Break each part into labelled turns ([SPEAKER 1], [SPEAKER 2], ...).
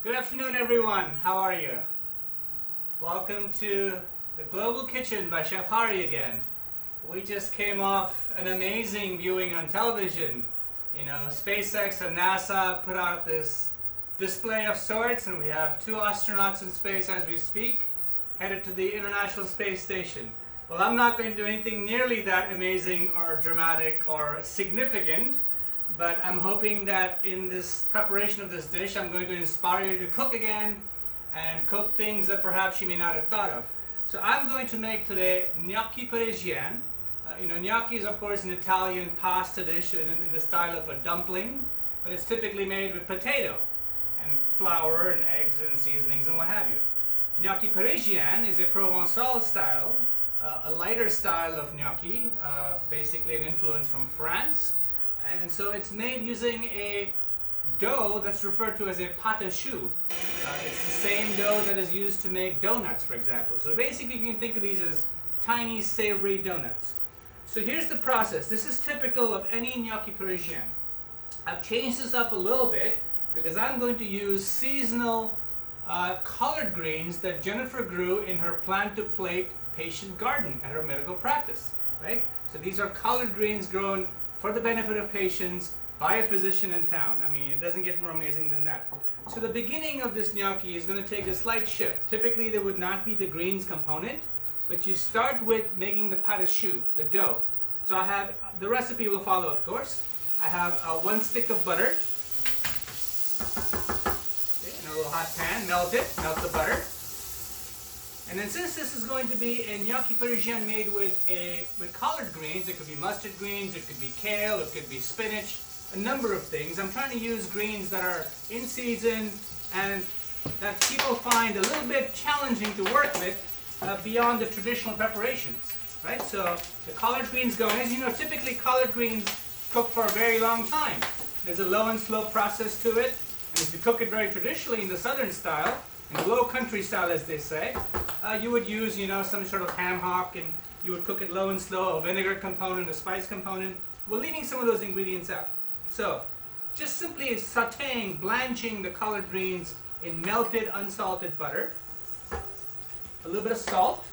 [SPEAKER 1] Good afternoon, everyone. How are you? Welcome to the Global Kitchen by Chef Hari again. We just came off an amazing viewing on television. You know, SpaceX and NASA put out this display of sorts, and we have two astronauts in space as we speak, headed to the International Space Station. Well, I'm not going to do anything nearly that amazing or dramatic or significant, but I'm hoping that in this preparation of this dish, I'm going to inspire you to cook again and cook things that perhaps you may not have thought of. So I'm going to make today gnocchi parisienne. Gnocchi is of course an Italian pasta dish in the style of a dumpling, but it's typically made with potato and flour and eggs and seasonings and what have you. Gnocchi parisienne is a Provençal style, a lighter style of gnocchi, basically an influence from France. And so it's made using a dough that's referred to as a pâte à choux. It's the same dough that is used to make donuts, for example. So basically you can think of these as tiny savory donuts. So here's the process. This is typical of any gnocchi parisienne. I've changed this up a little bit because I'm going to use seasonal collard greens that Jennifer grew in her plant-to-plate patient garden at her medical practice, right? So these are collard greens grown for the benefit of patients by a physician in town. I mean, it doesn't get more amazing than that. So the beginning of this gnocchi is going to take a slight shift. Typically there would not be the greens component, but you start with making the pâte à choux, the dough. So I have, the recipe will follow of course. I have 1 stick of butter. Okay, in a little hot pan, melt the butter. And then since this is going to be a gnocchi parisienne made with collard greens, it could be mustard greens, it could be kale, it could be spinach, a number of things. I'm trying to use greens that are in season and that people find a little bit challenging to work with beyond the traditional preparations, right? So the collard greens go in. As you know, typically collard greens cook for a very long time. There's a low and slow process to it, and if you cook it very traditionally in the southern style, in the low country style as they say, you would use, some sort of ham hock, and you would cook it low and slow, a vinegar component, a spice component. We're leaving some of those ingredients out. So just simply sauteing, blanching the collard greens in melted unsalted butter, a little bit of salt,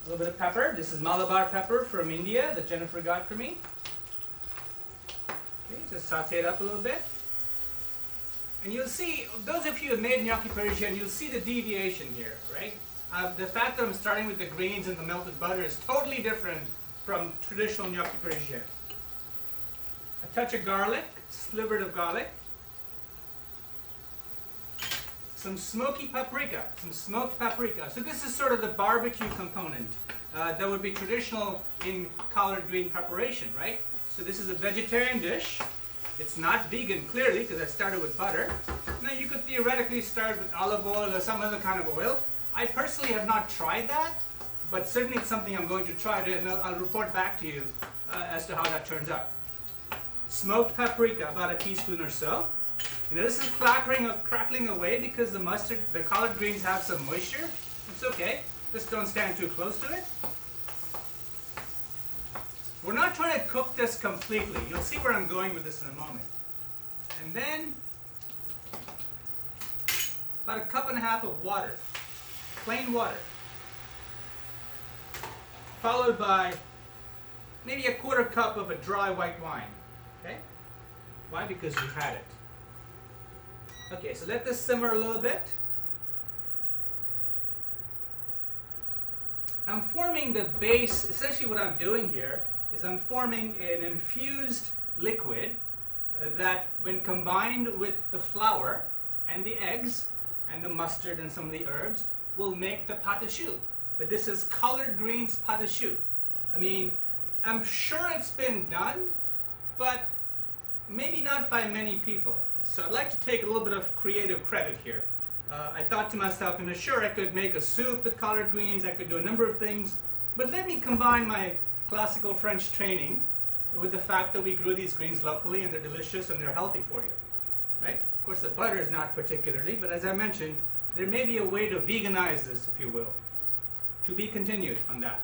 [SPEAKER 1] a little bit of pepper. This is Malabar pepper from India that Jennifer got for me. Okay, just saute it up a little bit. And you'll see, those of you who have made gnocchi parisienne, you'll see the deviation here, right? The fact that I'm starting with the greens and the melted butter is totally different from traditional gnocchi parisienne. A touch of garlic, slivered of garlic. Some smoky paprika, some smoked paprika. So this is sort of the barbecue component that would be traditional in collard green preparation, right? So this is a vegetarian dish. It's not vegan, clearly, because I started with butter. Now you could theoretically start with olive oil or some other kind of oil. I personally have not tried that, but certainly it's something I'm going to try, and I'll report back to you as to how that turns out. Smoked paprika, about a teaspoon or so. This is crackling away because the collard greens have some moisture. It's okay. Just don't stand too close to it. We're not trying to cook this completely. You'll see where I'm going with this in a moment. And then about 1.5 cups of water, plain water, followed by maybe 1/4 cup of a dry white wine. Okay? Why? Because you've had it. Okay, so let this simmer a little bit. I'm forming the base. Essentially what I'm doing here is I'm forming an infused liquid that when combined with the flour and the eggs and the mustard and some of the herbs will make the pâte à choux. But this is collard greens pâte à choux. I mean, I'm sure it's been done, but maybe not by many people. So I'd like to take a little bit of creative credit here. I thought to myself, sure I could make a soup with collard greens, I could do a number of things, but let me combine my classical French training with the fact that we grew these greens locally and they're delicious and they're healthy for you, right? Of course the butter is not particularly, but as I mentioned, there may be a way to veganize this, if you will. To be continued on that.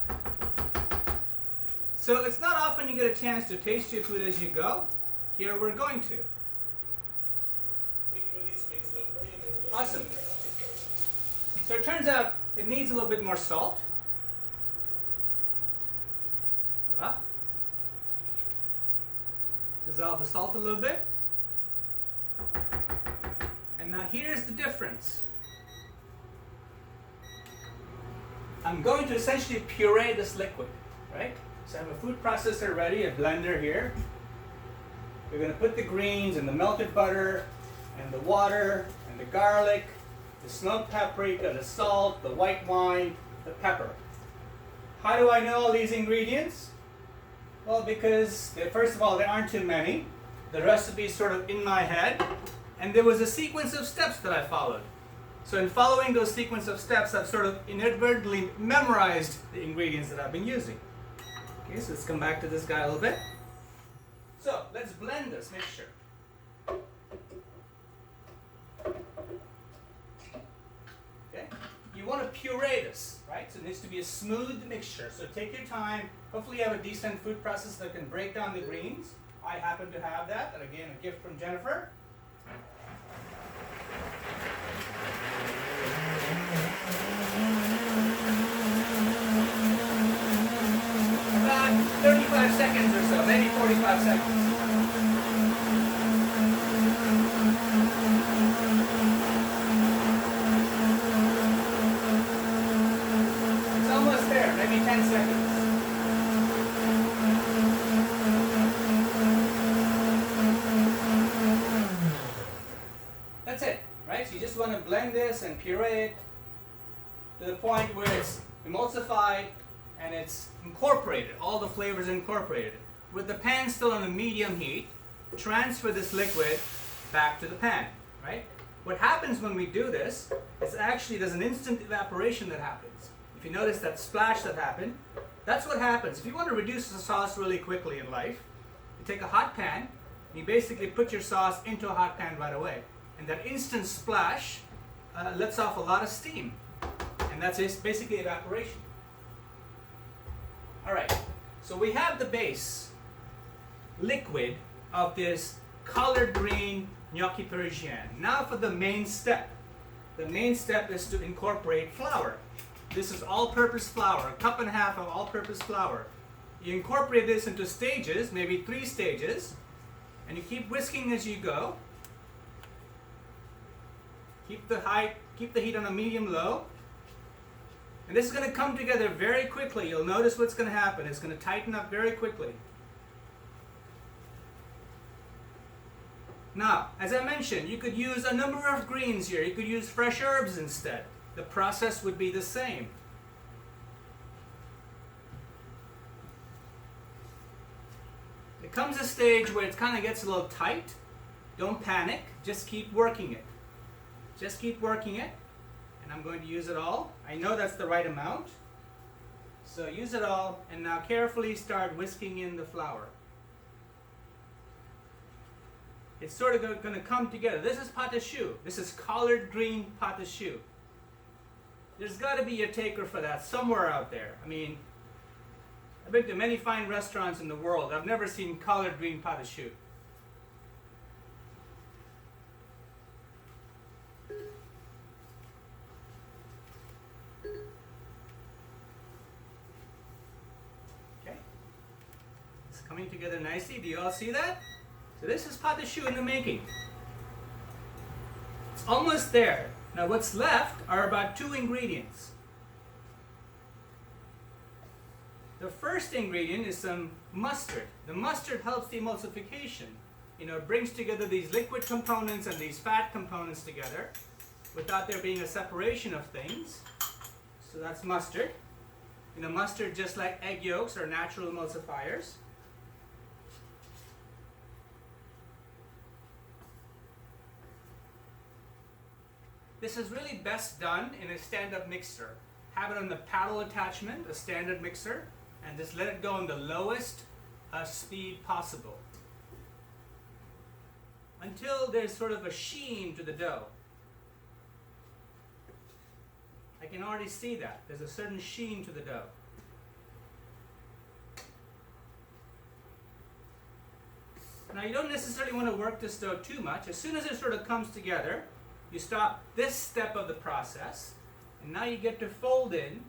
[SPEAKER 1] So it's not often you get a chance to taste your food as you go. Here we're going to. Awesome. So it turns out it needs a little bit more salt. Voila. Dissolve the salt a little bit. And now here's the difference. I'm going to essentially puree this liquid, right? So I have a food processor ready, a blender here. We're going to put the greens and the melted butter and the water and the garlic, the smoked paprika, the salt, the white wine, the pepper. How do I know all these ingredients? Well, because first of all, there aren't too many. The recipe is sort of in my head, and there was a sequence of steps that I followed. So in following those sequence of steps, I've sort of inadvertently memorized the ingredients that I've been using. Okay, so let's come back to this guy a little bit. So let's blend this mixture. Okay, you want to puree this, right? So it needs to be a smooth mixture. So take your time. Hopefully you have a decent food processor that can break down the greens. I happen to have that, and again, a gift from Jennifer. About 35 seconds or so, maybe 45 seconds. It's almost there, maybe 10 seconds. That's it, right? So you just want to blend this and puree it to the point where it's emulsified and it's incorporated, all the flavors incorporated. With the pan still on a medium heat, transfer this liquid back to the pan, right? What happens when we do this is actually there's an instant evaporation that happens. If you notice that splash that happened, that's what happens. If you want to reduce the sauce really quickly in life, you take a hot pan, and you basically put your sauce into a hot pan right away. And that instant splash lets off a lot of steam. And that's basically evaporation. Alright, so we have the base liquid of this collard green gnocchi parisienne. Now for the main step. The main step is to incorporate flour. This is all-purpose flour, 1.5 cups of all-purpose flour. You incorporate this into stages, maybe 3 stages, and you keep whisking as you go. Keep the heat on a medium-low. And this is going to come together very quickly. You'll notice what's going to happen. It's going to tighten up very quickly. Now, as I mentioned, you could use a number of greens here. You could use fresh herbs instead. The process would be the same. It comes a stage where it kind of gets a little tight. Don't panic. Just keep working it. Just keep working it. And I'm going to use it all. I know that's the right amount. So use it all, and now carefully start whisking in the flour. It's sort of going to come together. This is pâte à choux. This is collard green pâte à choux. There's got to be a taker for that somewhere out there. I mean, I've been to many fine restaurants in the world. I've never seen collard green pâte à choux. Coming together nicely. Do you all see that? So this is pâte à choux in the making. It's almost there. Now what's left are about 2 ingredients. The first ingredient is some mustard. The mustard helps the emulsification. You know, it brings together these liquid components and these fat components together without there being a separation of things. So that's mustard. You know, mustard, just like egg yolks, are natural emulsifiers. This is really best done in a stand-up mixer. Have it on the paddle attachment, a standard mixer, and just let it go on the lowest speed possible until there's sort of a sheen to the dough. I can already see that. There's a certain sheen to the dough. Now you don't necessarily want to work this dough too much. As soon as it sort of comes together, you stop this step of the process, and now you get to fold in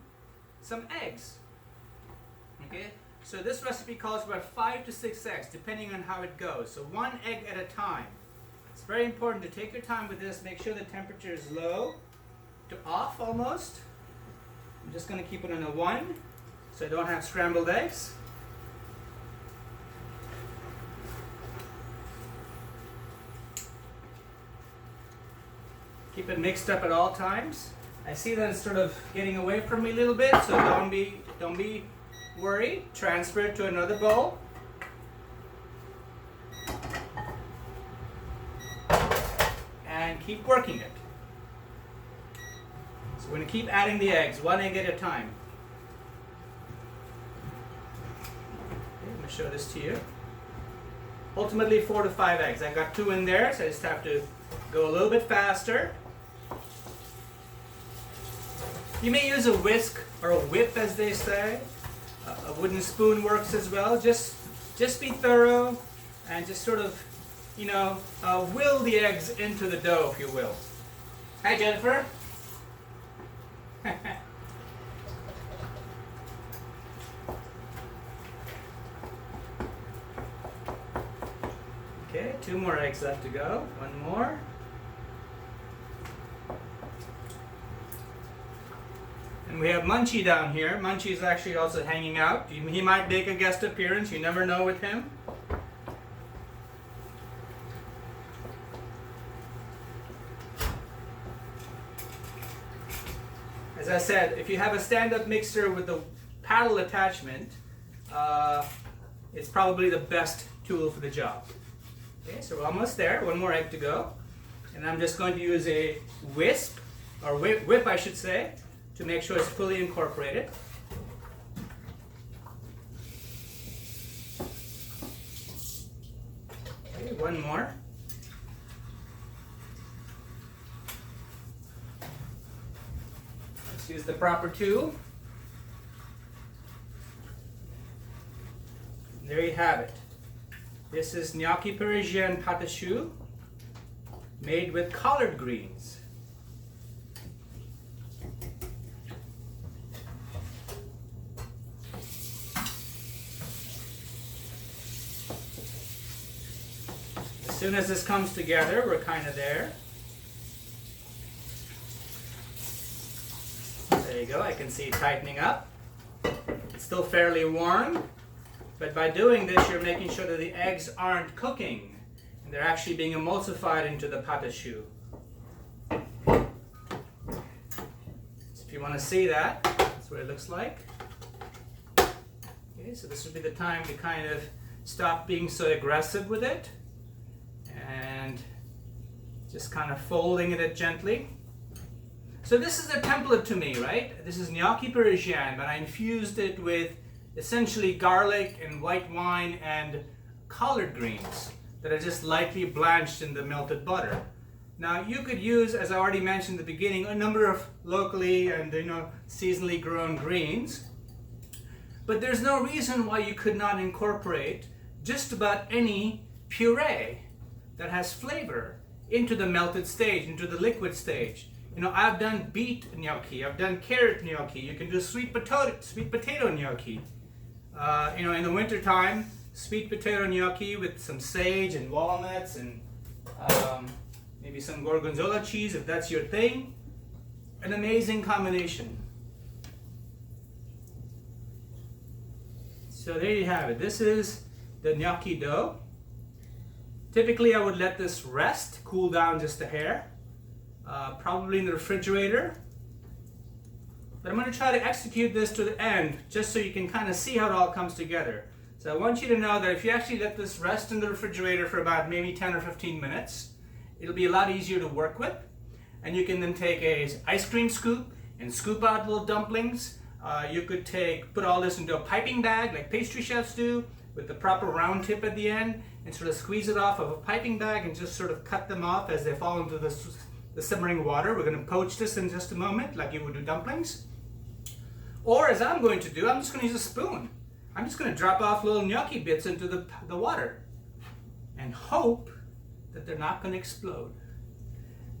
[SPEAKER 1] some eggs. Okay, so this recipe calls for 5 to 6 eggs, depending on how it goes. So 1 egg at a time. It's very important to take your time with this. Make sure the temperature is low to off almost. I'm just going to keep it on a 1 so I don't have scrambled eggs. Keep it mixed up at all times. I see that it's sort of getting away from me a little bit, so don't be worried. Transfer it to another bowl. And keep working it. So we're going to keep adding the eggs, 1 egg at a time. Okay, I'm going to show this to you. Ultimately 4 to 5 eggs. I got 2 in there, so I just have to go a little bit faster. You may use a whisk or a whip, as they say. A wooden spoon works as well. Just be thorough and just sort of, will the eggs into the dough, if you will. Hi, Jennifer. Okay, 2 more eggs left to go. 1 more. And we have Munchie down here. Munchie is actually also hanging out. He might make a guest appearance. You never know with him. As I said, if you have a stand-up mixer with the paddle attachment, it's probably the best tool for the job. Okay, so we're almost there. 1 more egg to go. And I'm just going to use a whisk, or whip I should say, to make sure it's fully incorporated. Okay, 1 more. Let's use the proper tool. There you have it. This is Gnocchi Parisienne pâte à choux made with collard greens. As soon as this comes together, we're kind of there. There you go, I can see it tightening up. It's still fairly warm, but by doing this, you're making sure that the eggs aren't cooking, and they're actually being emulsified into the pâte à choux. So if you want to see that, that's what it looks like. Okay, so this would be the time to kind of stop being so aggressive with it, and just kind of folding it gently. So this is a template to me, right? This is Gnocchi Parisienne, but I infused it with essentially garlic and white wine and collard greens that are just lightly blanched in the melted butter. Now you could use, as I already mentioned at the beginning, a number of locally and seasonally grown greens, but there's no reason why you could not incorporate just about any puree that has flavor into the melted stage, into the liquid stage. I've done beet gnocchi, I've done carrot gnocchi, you can do sweet potato gnocchi. In the winter time, sweet potato gnocchi with some sage and walnuts and maybe some gorgonzola cheese if that's your thing. An amazing combination. So there you have it. This is the gnocchi dough. Typically I would let this rest, cool down just a hair. Probably in the refrigerator. But I'm going to try to execute this to the end just so you can kind of see how it all comes together. So I want you to know that if you actually let this rest in the refrigerator for about maybe 10 or 15 minutes, it'll be a lot easier to work with. And you can then take an ice cream scoop and scoop out little dumplings. You could put all this into a piping bag like pastry chefs do with the proper round tip at the end and sort of squeeze it off of a piping bag and just sort of cut them off as they fall into the simmering water. We're going to poach this in just a moment like you would do dumplings. Or as I'm going to do, I'm just going to use a spoon. I'm just going to drop off little gnocchi bits into the water and hope that they're not going to explode.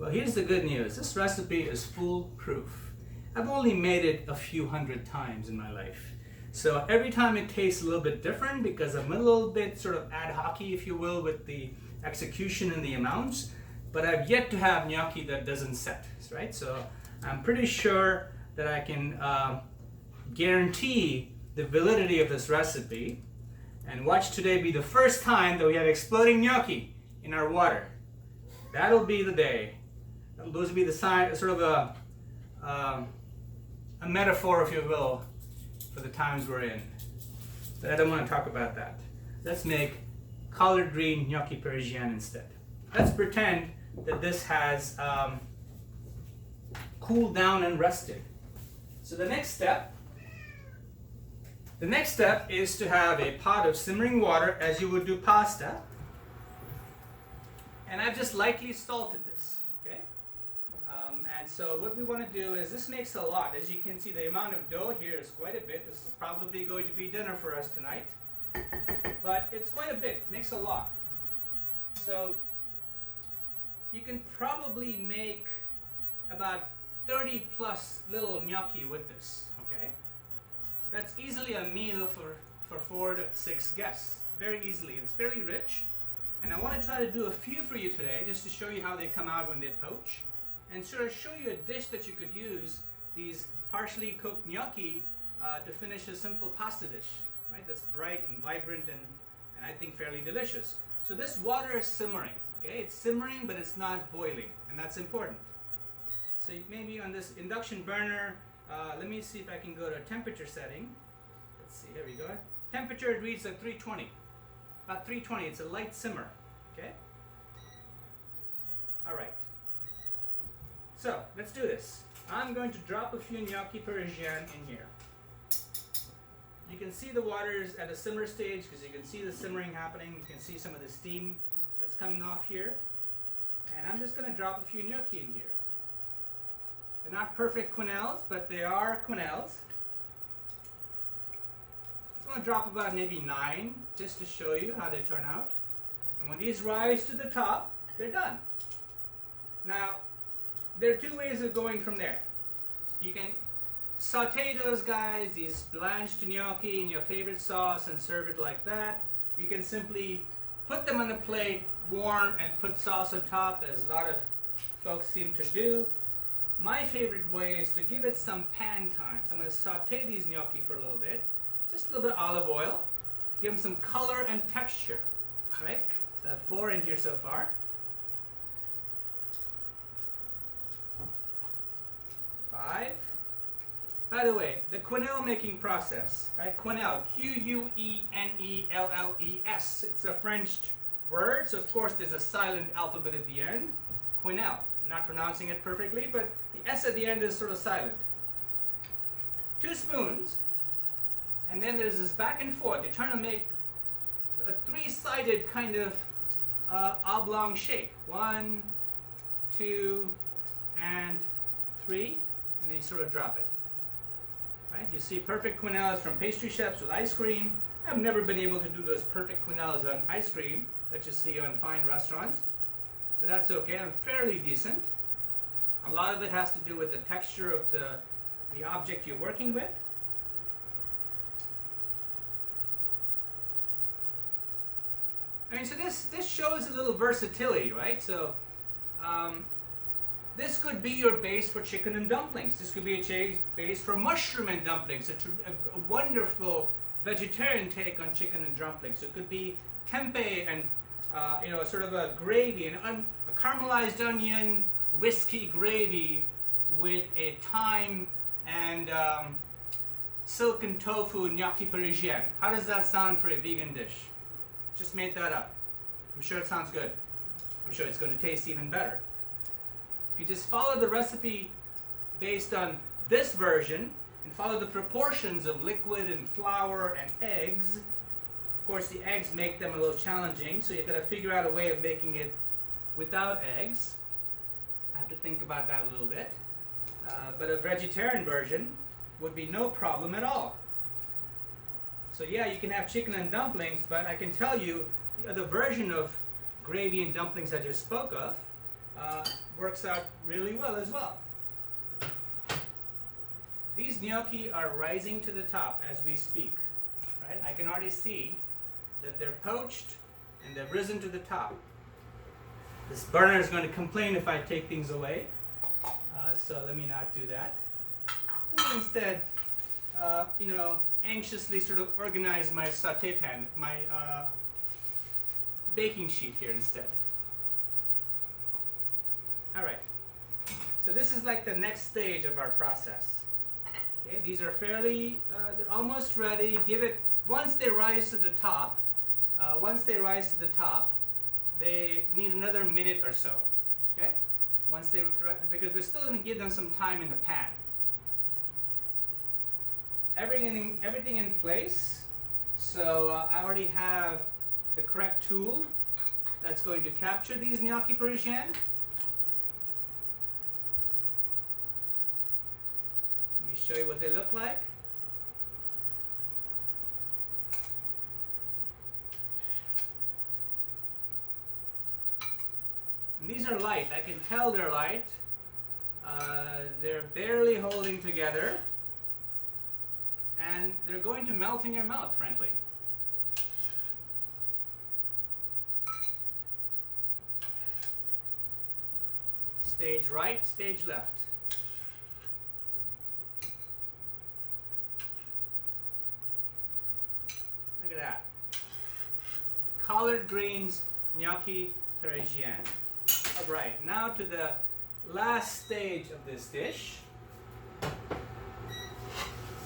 [SPEAKER 1] Well, here's the good news. This recipe is foolproof. I've only made it a few hundred times in my life. So every time it tastes a little bit different because I'm a little bit sort of ad hoc-y, if you will, with the execution and the amounts. But I've yet to have gnocchi that doesn't set, right? So I'm pretty sure that I can guarantee the validity of this recipe. And watch today be the first time that we have exploding gnocchi in our water. That'll be the day. Those will be the sign, sort of a metaphor, if you will, for the times we're in. But I don't want to talk about that. Let's make collard green gnocchi parisienne instead. Let's pretend that this has cooled down and rested. So the next step is to have a pot of simmering water as you would do pasta. And I've just lightly salted this, okay? And so what we want to do is, this makes a lot. As you can see, the amount of dough here is quite a bit. This is probably going to be dinner for us tonight. But it's quite a bit, it makes a lot. So you can probably make about 30 plus little gnocchi with this, okay? That's easily a meal for 4 to 6 guests, very easily. It's fairly rich, and I want to try to do a few for you today just to show you how they come out when they poach, and sort of show you a dish that you could use these partially cooked gnocchi to finish a simple pasta dish, right? That's bright and vibrant and I think fairly delicious. So this water is simmering, okay? It's simmering, but it's not boiling, and that's important. So maybe on this induction burner, let me see if I can go to a temperature setting. Let's see, here we go. Temperature, it reads at 320. About 320, it's a light simmer, okay? All right. So, let's do this. I'm going to drop a few gnocchi parisienne in here. You can see the water is at a simmer stage because you can see the simmering happening. You can see some of the steam that's coming off here. And I'm just going to drop a few gnocchi in here. They're not perfect quenelles, but they are quenelles. So I'm going to drop about maybe 9 just to show you how they turn out. And when these rise to the top, they're done. Now, there are 2 ways of going from there. You can saute those guys, these blanched gnocchi in your favorite sauce and serve it like that. You can simply put them on a plate, warm, and put sauce on top, as a lot of folks seem to do. My favorite way is to give it some pan time. So I'm going to saute these gnocchi for a little bit. Just a little bit of olive oil. Give them some color and texture. Right? So I have 4 in here so far. 5. By the way, the quenelle making process, right? Quenelle, Q-U-E-N-E-L-L-E-S. It's a French word, so of course there's a silent alphabet at the end. Quenelle. I'm not pronouncing it perfectly, but the S at the end is sort of silent. 2 spoons, and then there's this back and forth. You're trying to make a 3-sided kind of oblong shape. 1, 2, and 3, and then you sort of drop it. Right? You see perfect quenelles from pastry chefs with ice cream. I've never been able to do those perfect quenelles on ice cream that you see on fine restaurants. But that's okay, I'm fairly decent. A lot of it has to do with the texture of the object you're working with. I mean, so this shows a little versatility, right? So this could be your base for chicken and dumplings. This could be a base for mushroom and dumplings. It's a wonderful vegetarian take on chicken and dumplings. It could be tempeh and sort of a gravy, a caramelized onion, whiskey gravy with a thyme and silken tofu gnocchi parisienne. How does that sound for a vegan dish? Just made that up. I'm sure it sounds good. I'm sure it's going to taste even better. If you just follow the recipe based on this version and follow the proportions of liquid and flour and eggs, of course the eggs make them a little challenging, so you've got to figure out a way of making it without eggs. I have to think about that a little bit. But a vegetarian version would be no problem at all. So yeah, you can have chicken and dumplings, but I can tell you the other version of gravy and dumplings I just spoke of works out really well as well. These gnocchi are rising to the top as we speak, right? I can already see that they're poached and they've risen to the top. This burner is going to complain if I take things away, so let me not do that. Let me instead, anxiously sort of organize my saute pan, my baking sheet here instead. All right, so this is like the next stage of our process. Okay, these are fairly, they're almost ready. Once they rise to the top, they need another minute or so. Okay, because we're still going to give them some time in the pan. Everything in place. So I already have the correct tool that's going to capture these gnocchi parisiennes. Let me show you what they look like. And these are light. I can tell they're light. They're barely holding together. And they're going to melt in your mouth, frankly. Stage right, stage left. Look at that. Collard greens gnocchi parisienne. All right, now to the last stage of this dish,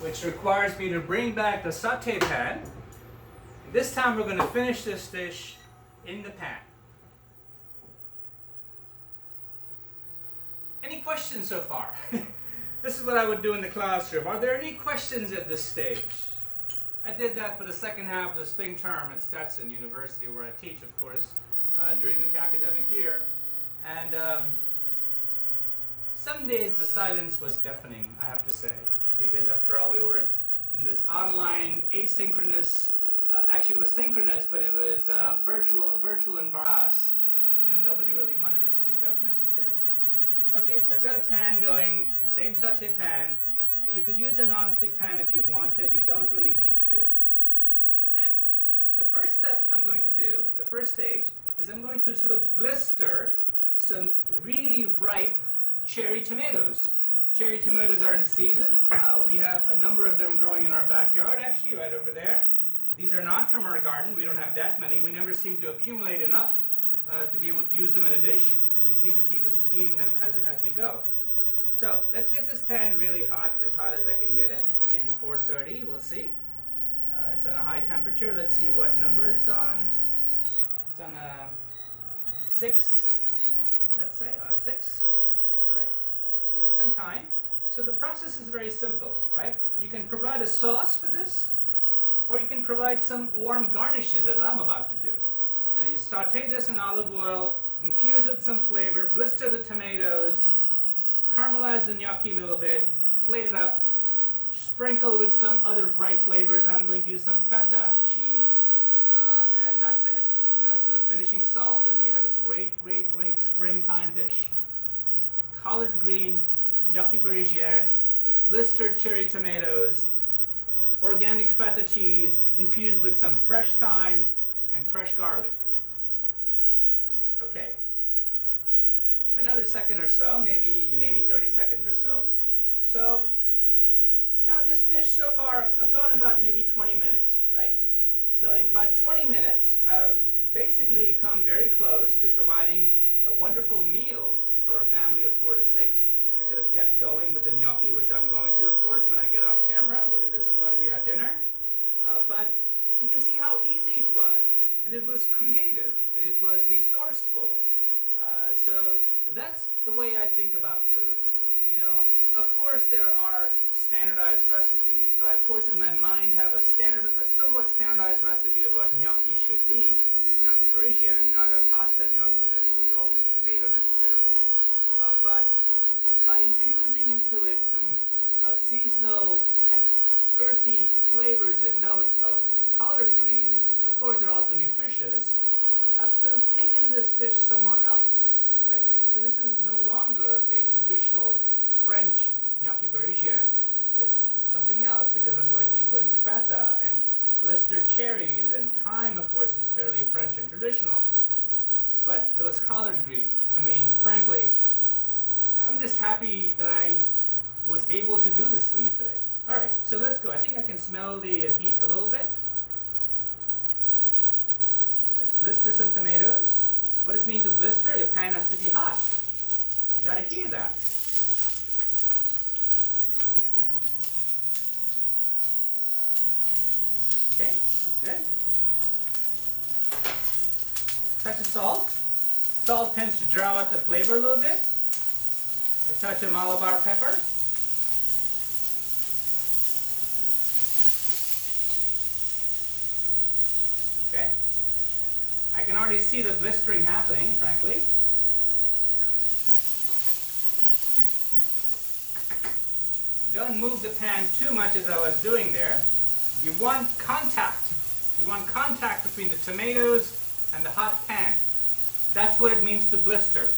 [SPEAKER 1] which requires me to bring back the saute pan. This time we're going to finish this dish in the pan. Any questions so far? This is what I would do in the classroom. Are there any questions at this stage? I did that for the second half of the spring term at Stetson University, where I teach, of course, during the academic year. And some days the silence was deafening, I have to say. Because after all, we were in this online asynchronous, actually it was synchronous, but it was a virtual environment. Nobody really wanted to speak up necessarily. Okay, so I've got a pan going, the same saute pan. You could use a non-stick pan if you wanted. You don't really need to. And the first step I'm going to do, the first stage, is I'm going to sort of blister some really ripe cherry tomatoes. Cherry tomatoes are in season. We have a number of them growing in our backyard, actually, right over there. These are not from our garden. We don't have that many. We never seem to accumulate enough to be able to use them in a dish. We seem to keep eating them as we go. So let's get this pan really hot as I can get it. Maybe 430, we'll see. It's on a high temperature. Let's see what number it's on. It's on a 6, let's say, on a 6. All right. Let's give it some time. So the process is very simple, right? You can provide a sauce for this, or you can provide some warm garnishes, as I'm about to do. You saute this in olive oil, infuse it with some flavor, blister the tomatoes, caramelize the gnocchi a little bit, plate it up, sprinkle with some other bright flavors. I'm going to use some Feta cheese, and that's it. Some finishing salt, and we have a great, great, great springtime dish. Collard green gnocchi parisienne with blistered cherry tomatoes, organic Feta cheese infused with some fresh thyme and fresh garlic. Okay, another second or so, maybe 30 seconds or so. So, this dish so far, I've gone about maybe 20 minutes, right? So in about 20 minutes, I've basically come very close to providing a wonderful meal for a family of 4 to 6. I could have kept going with the gnocchi, which I'm going to, of course, when I get off camera. This is going to be our dinner. But you can see how easy it was. And it was creative, and it was resourceful. So that's the way I think about food. Of course there are standardized recipes. So I, of course, in my mind have a somewhat standardized recipe of what gnocchi should be. Gnocchi parisienne, not a pasta gnocchi as you would roll with potato necessarily. But by infusing into it some seasonal and earthy flavors and notes of collard greens, of course they're also nutritious, I've sort of taken this dish somewhere else, right? So this is no longer a traditional French gnocchi parisienne. It's something else because I'm going to be including feta and blistered cherries, and thyme, of course, is fairly French and traditional. But those collard greens, I mean, frankly, I'm just happy that I was able to do this for you today. All right, so let's go. I think I can smell the heat a little bit. Let's blister some tomatoes. What does it mean to blister? Your pan has to be hot. You gotta hear that. Okay, that's good. Touch of salt. Salt tends to draw out the flavor a little bit. A touch of Malabar pepper. Okay. I can already see the blistering happening, frankly. Don't move the pan too much as I was doing there. You want contact. You want contact between the tomatoes and the hot pan. That's what it means to blister.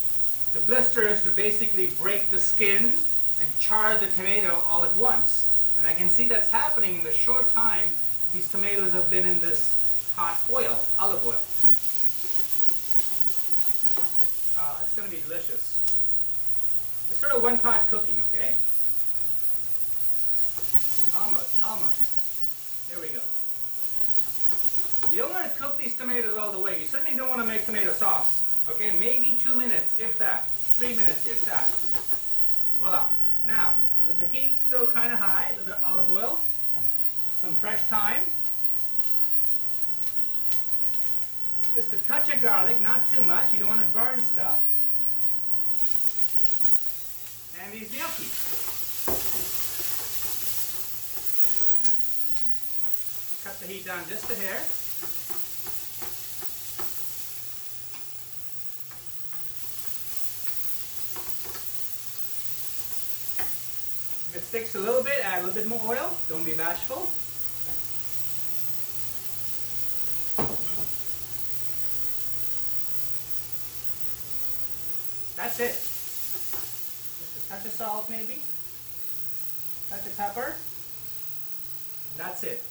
[SPEAKER 1] To blister is to basically break the skin and char the tomato all at once. And I can see that's happening in the short time these tomatoes have been in this hot oil, olive oil. It's going to be delicious. It's sort of one-pot cooking, okay? Almost. There we go. You don't want to cook these tomatoes all the way. You certainly don't want to make tomato sauce. Okay, maybe 2 minutes, if that. 3 minutes, if that. Voila. Now, with the heat still kind of high, a little bit of olive oil, some fresh thyme, just a touch of garlic, not too much. You don't want to burn stuff. And these gnocchi. Cut the heat down just a hair. If it sticks a little bit, add a little bit more oil. Don't be bashful. That's it. Just a touch of salt maybe. Touch of pepper. And that's it.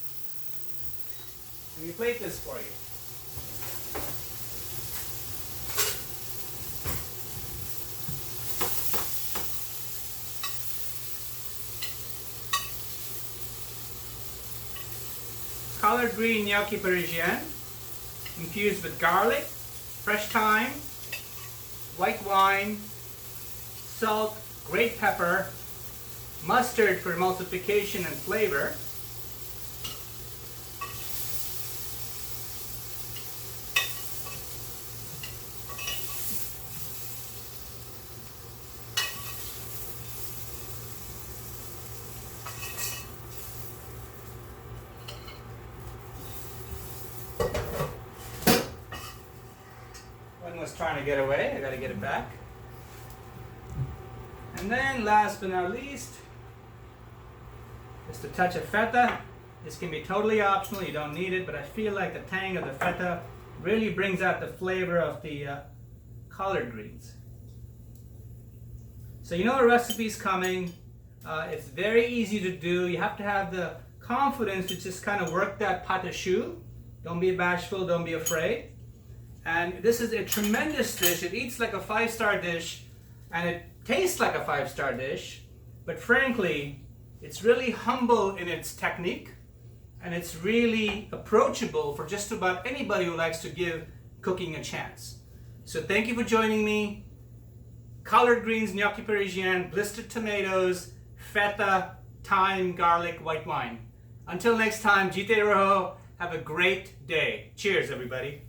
[SPEAKER 1] Let me plate this for you. Collard green gnocchi parisienne, infused with garlic, fresh thyme, white wine, salt, grate pepper, mustard for emulsification and flavor, one was trying to get away, I gotta get it back. And then last but not least, just a touch of feta. This can be totally optional, you don't need it, but I feel like the tang of the feta really brings out the flavor of the collard greens. So you know our recipe's coming. It's very easy to do. You have to have the confidence to just kind of work that pâte à choux. Don't be bashful, don't be afraid. And this is a tremendous dish. It eats like a 5-star dish, and it tastes like a 5-star dish, but frankly, it's really humble in its technique, and it's really approachable for just about anybody who likes to give cooking a chance. So thank you for joining me. Collard greens, gnocchi parisienne, blistered tomatoes, feta, thyme, garlic, white wine. Until next time, jite roho, have a great day. Cheers, everybody.